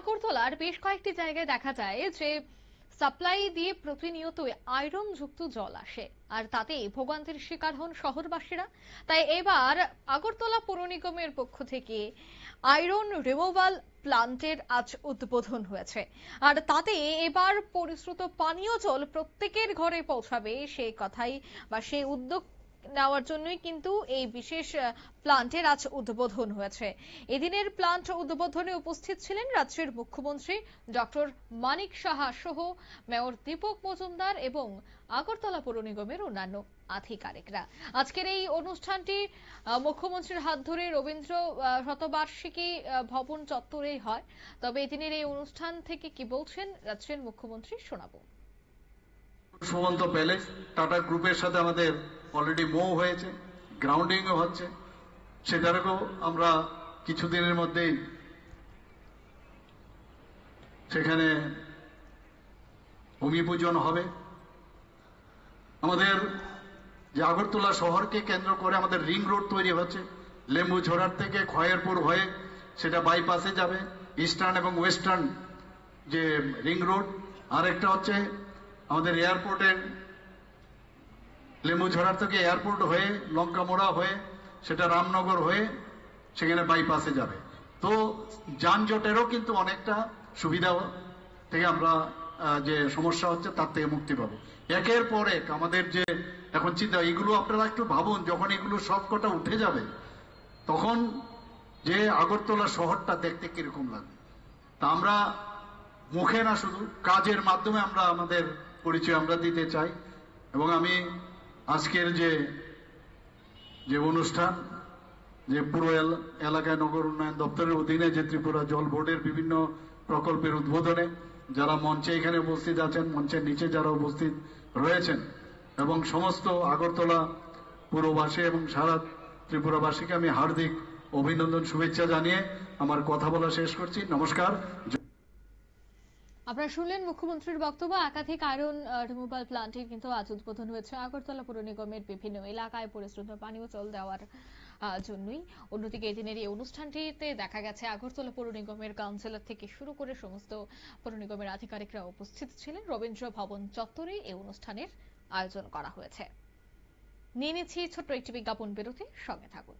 আগরতলার বেশ কয়েকটি জায়গায় দেখা যায় যে সাপ্লাই দিয়ে প্রতিনিয়ত আয়রন যুক্ত জল আসে, আর তাতে ভোগান্তির শিকার হন শহরবাসীরা। তাই এবার আগরতলা পৌর নিগমের পক্ষ থেকে আয়রন রিমুভাল প্লান্টের আজ উদ্বোধন হয়েছে, আর তাতে এবার পরিশ্রুত পানীয় জল প্রত্যেকের ঘরে পৌঁছাবে সেই কথাই বা সেই উদ্যোগ নেওয়ার জন্যই কিন্তু এই বিশেষ প্লান্টের আজ উদ্বোধন হয়েছে। এদিনের প্লান্ট উদ্বোধনে উপস্থিত ছিলেন রাজ্যের মুখ্যমন্ত্রী ডক্টর মানিক সাহা সহ মেয়র দীপক মজুমদার এবং আগরতলা পৌর নিগমের অন্যান্য আধিকারিকরা। আজকের এই অনুষ্ঠানটি মুখ্যমন্ত্রীর হাত ধরে রবীন্দ্র শতবার্ষিকী ভবন চত্বরেই হয়। তবে এদিনের এই অনুষ্ঠান থেকে কি বলছেন রাজ্যের মুখ্যমন্ত্রী শোনাবো। সুমন্ত প্যালেস টাটা গ্রুপের সাথে আমাদের অলরেডি মুভ হয়েছে, গ্রাউন্ডিংও হচ্ছে। সেটারও আমরা কিছুদিনের মধ্যেই সেখানে ভূমি পূজন হবে। আমাদের যে আগরতলা শহরকে কেন্দ্র করে আমাদের রিং রোড তৈরি হচ্ছে, লেম্বুঝোড়ার থেকে খয়েরপুর হয়ে সেটা বাইপাসে যাবে, ইস্টার্ন এবং ওয়েস্টার্ন যে রিং রোড। আরেকটা হচ্ছে আমাদের এয়ারপোর্টের লেম্বুঝোড়ার থেকে এয়ারপোর্ট হয়ে লঙ্কামোড়া হয়ে সেটা রামনগর হয়ে সেখানে বাইপাসে যাবে। তো যানজটেরও কিন্তু অনেকটা সুবিধা থেকে আমরা যে সমস্যা হচ্ছে তার থেকে মুক্তি পাবো। একের পর এক আমাদের যে এখন চিন্তা, এগুলো আপনারা একটু ভাবুন, যখন এগুলো সব কটা উঠে যাবে তখন যে আগরতলা শহরটা দেখতে কিরকম লাগবে। তা আমরা মুখে না, শুধু কাজের মাধ্যমে আমরা আমাদের পরিচয় আমরা দিতে চাই। এবং আমি আজকের যে অনুষ্ঠান, যে পুরো এলাকায় নগর উন্নয়ন দপ্তরের অধীনে যে ত্রিপুরা জল বোর্ডের বিভিন্ন প্রকল্পের উদ্বোধনে যারা মঞ্চে এখানে উপস্থিত আছেন, মঞ্চের নিচে যারা উপস্থিত রয়েছেন, এবং সমস্ত আগরতলা পুরবাসী এবং সারা ত্রিপুরাবাসীকে আমি হার্দিক অভিনন্দন শুভেচ্ছা জানিয়ে আমার কথা বলা শেষ করছি। নমস্কার। আপনারা শুনলেন মুখ্যমন্ত্রীর বক্তব্য। একাধিক আয়রন রিমুভাল প্লান্টের কিন্তু আজ উদ্বোধন হয়েছে আগরতলা পৌর নিগমের বিভিন্ন এলাকায় পরিশ্রুত পানীয় জল দেওয়ার জন্যই। অন্যদিকে এদিনের এই অনুষ্ঠানটিতে দেখা গেছে আগরতলা পৌর নিগমের কাউন্সিলর থেকে শুরু করে সমস্ত পৌর নিগমের আধিকারিকরা উপস্থিত ছিলেন। রবীন্দ্র ভবন চত্বরে এই অনুষ্ঠানের আয়োজন করা হয়েছে। নিয়ে নিচ্ছি ছোট্ট একটি বিজ্ঞাপন বিরতি, সঙ্গে থাকুন।